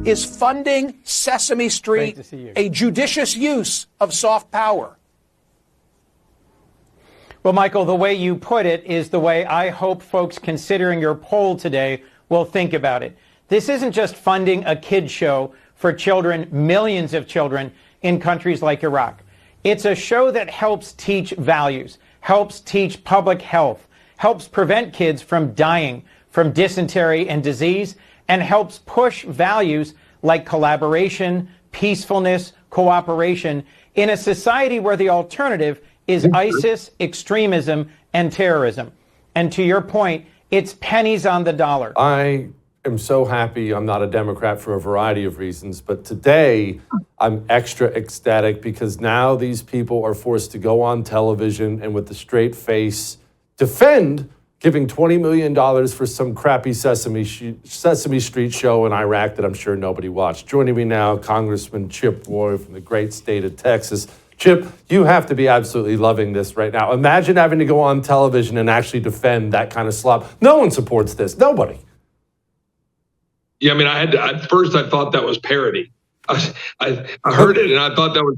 Is funding Sesame Street a judicious use of soft power? Well, Michael, the way you put it is the way I hope folks considering your poll today will think about it. This isn't just funding a kid show for children, millions of children in countries like Iraq. It's a show that helps teach values, helps teach public health, helps prevent kids from dying from dysentery and disease, and helps push values like collaboration, peacefulness, cooperation in a society where the alternative is ISIS, extremism, and terrorism. And to your point, it's pennies on the dollar. I am so happy I'm not a Democrat for a variety of reasons, but today I'm extra ecstatic because now these people are forced to go on television and with a straight face defend giving $20 million for some crappy Sesame Street show in Iraq that I'm sure nobody watched. Joining me now, Congressman Chip Roy from the great state of Texas. Chip, you have to be absolutely loving this right now. Imagine having to go on television and actually defend that kind of slop. No one supports this. Nobody. Yeah, I mean, at first I thought that was parody. I heard it and I thought that was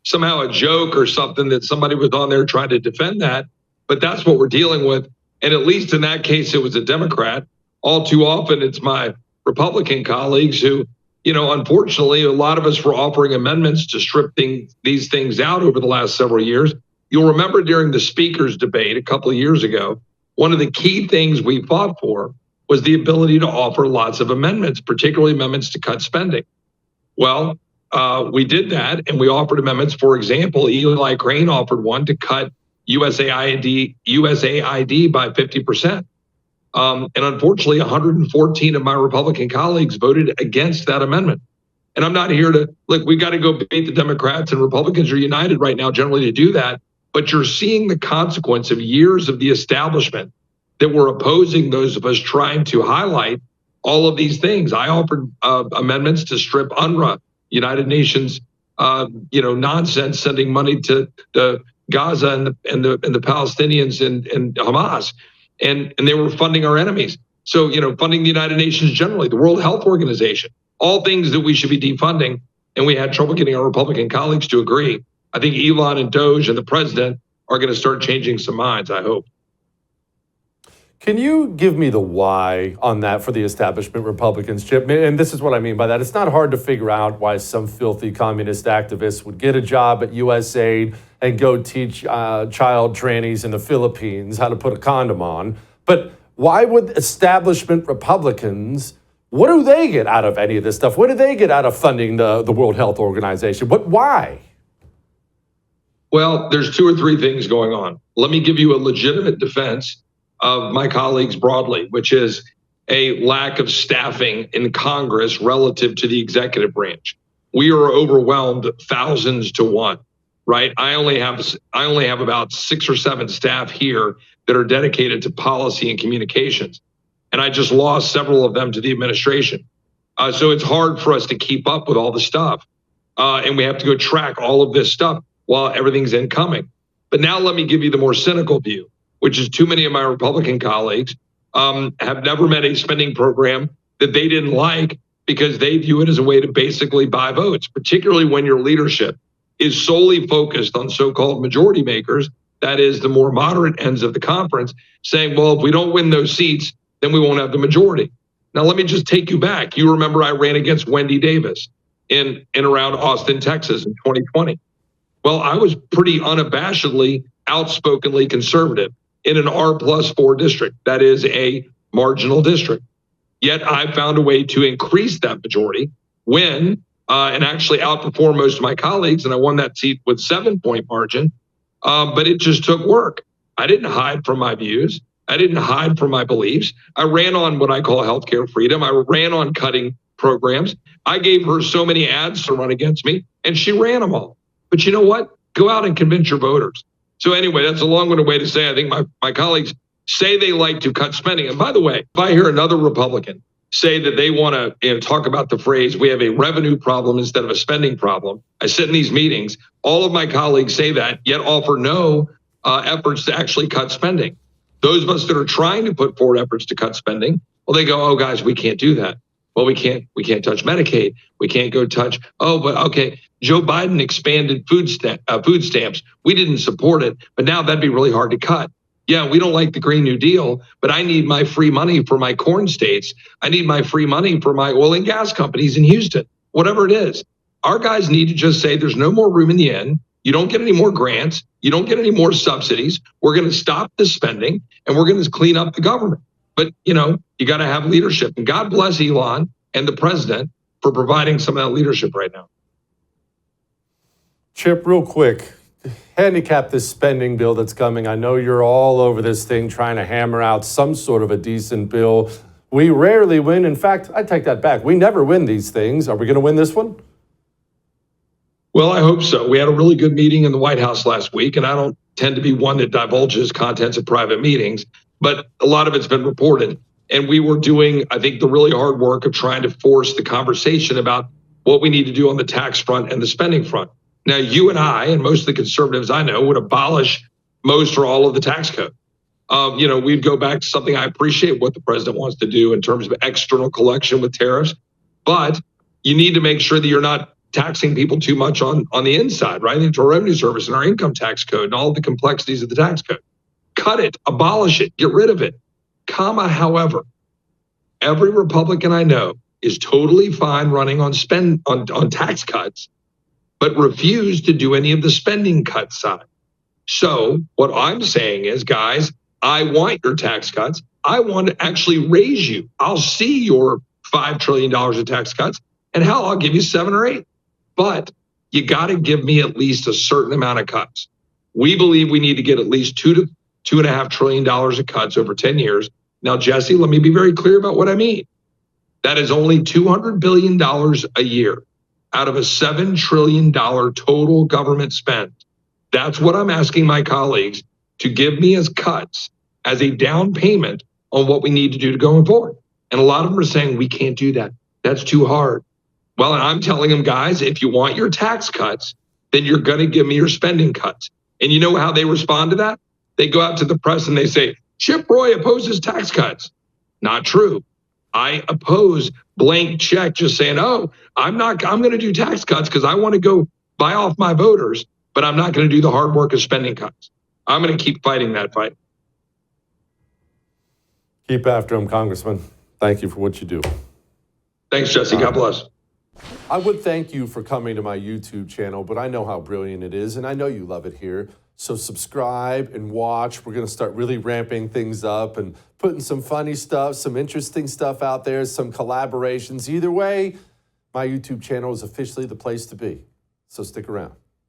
somehow a joke or something that somebody was on there trying to defend that. But that's what we're dealing with. And at least in that case, it was a Democrat. All too often, it's my Republican colleagues who, unfortunately, a lot of us were offering amendments to strip these things out over the last several years. You'll remember during the speaker's debate a couple of years ago, one of the key things we fought for was the ability to offer lots of amendments, particularly amendments to cut spending. Well, we did that, and we offered amendments. For example, Eli Crane offered one to cut USAID by 50%. And unfortunately, 114 of my Republican colleagues voted against that amendment. And I'm not here to, look, we got to go beat the Democrats, and Republicans are united right now generally to do that. But you're seeing the consequence of years of the establishment that were opposing those of us trying to highlight all of these things. I offered amendments to strip UNRWA, United Nations, nonsense, sending money to Gaza and the Palestinians and Hamas. And they were funding our enemies. So, funding the United Nations generally, the World Health Organization, all things that we should be defunding. And we had trouble getting our Republican colleagues to agree. I think Elon and Doge and the president are going to start changing some minds, I hope. Can you give me the why on that for the establishment Republicans, Chip? And this is what I mean by that. It's not hard to figure out why some filthy communist activists would get a job at USAID and go teach child trannies in the Philippines how to put a condom on. But why would establishment Republicans, what do they get out of any of this stuff? What do they get out of funding the World Health Organization? Why? Well, there's two or three things going on. Let me give you a legitimate defense of my colleagues broadly, which is a lack of staffing in Congress relative to the executive branch. We are overwhelmed thousands to one, right? I only have about 6 or 7 staff here that are dedicated to policy and communications. And I just lost several of them to the administration. So it's hard for us to keep up with all the stuff. And we have to go track all of this stuff while everything's incoming. But now let me give you the more cynical view, which is too many of my Republican colleagues have never met a spending program that they didn't like because they view it as a way to basically buy votes, particularly when your leadership is solely focused on so-called majority makers, that is the more moderate ends of the conference, saying, well, if we don't win those seats, then we won't have the majority. Now, let me just take you back. You remember I ran against Wendy Davis in around Austin, Texas in 2020. Well, I was pretty unabashedly, outspokenly conservative in an R+4 district. That is a marginal district. Yet I found a way to increase that majority, win, and actually outperform most of my colleagues. And I won that seat with 7-point margin. But it just took work. I didn't hide from my views. I didn't hide from my beliefs. I ran on what I call healthcare freedom. I ran on cutting programs. I gave her so many ads to run against me, and she ran them all. But you know what? Go out and convince your voters. So anyway, that's a long-winded way to say I think my colleagues say they like to cut spending. And by the way, if I hear another Republican say that they want to talk about the phrase, we have a revenue problem instead of a spending problem, I sit in these meetings, all of my colleagues say that, yet offer no efforts to actually cut spending. Those of us that are trying to put forward efforts to cut spending, well, they go, oh, guys, we can't do that. Well, we can't touch Medicaid. We can't go touch. Oh, but okay. Joe Biden expanded food stamps. We didn't support it, but now that'd be really hard to cut. Yeah, we don't like the Green New Deal, but I need my free money for my corn states. I need my free money for my oil and gas companies in Houston, whatever it is. Our guys need to just say there's no more room in the inn. You don't get any more grants. You don't get any more subsidies. We're going to stop the spending and we're going to clean up the government. But, you got to have leadership. And God bless Elon and the president for providing some of that leadership right now. Chip, real quick, handicap this spending bill that's coming. I know you're all over this thing trying to hammer out some sort of a decent bill. We rarely win. In fact, I take that back. We never win these things. Are we going to win this one? Well, I hope so. We had a really good meeting in the White House last week, and I don't tend to be one that divulges contents of private meetings, but a lot of it's been reported. And we were doing, I think, the really hard work of trying to force the conversation about what we need to do on the tax front and the spending front. Now, you and I, and most of the conservatives I know, would abolish most or all of the tax code. We'd go back to something. I appreciate what the president wants to do in terms of external collection with tariffs, but you need to make sure that you're not taxing people too much on the inside, right? The Internal Revenue Service and our income tax code and all the complexities of the tax code. Cut it, abolish it, get rid of it. However, every Republican I know is totally fine running on tax cuts, but refuse to do any of the spending cut side. So what I'm saying is, guys, I want your tax cuts. I want to actually raise you. I'll see your $5 trillion of tax cuts, and hell, I'll give you 7 or 8. But you got to give me at least a certain amount of cuts. We believe we need to get at least $2 to $2.5 trillion of cuts over 10 years. Now, Jesse, let me be very clear about what I mean. That is only $200 billion a year out of a $7 trillion total government spend. That's what I'm asking my colleagues to give me as cuts, as a down payment on what we need to do to going forward. And a lot of them are saying, we can't do that. That's too hard. Well, and I'm telling them, guys, if you want your tax cuts, then you're going to give me your spending cuts. And you know how they respond to that? They go out to the press and they say, Chip Roy opposes tax cuts. Not true. I oppose blank check just saying, I'm going to do tax cuts because I want to go buy off my voters, but I'm not going to do the hard work of spending cuts. I'm going to keep fighting that fight. Keep after him, Congressman. Thank you for what you do. Thanks, Jesse. God bless. I would thank you for coming to my YouTube channel, but I know how brilliant it is, and I know you love it here. So subscribe and watch. We're going to start really ramping things up and putting some funny stuff, some interesting stuff out there, some collaborations. Either way, my YouTube channel is officially the place to be. So stick around.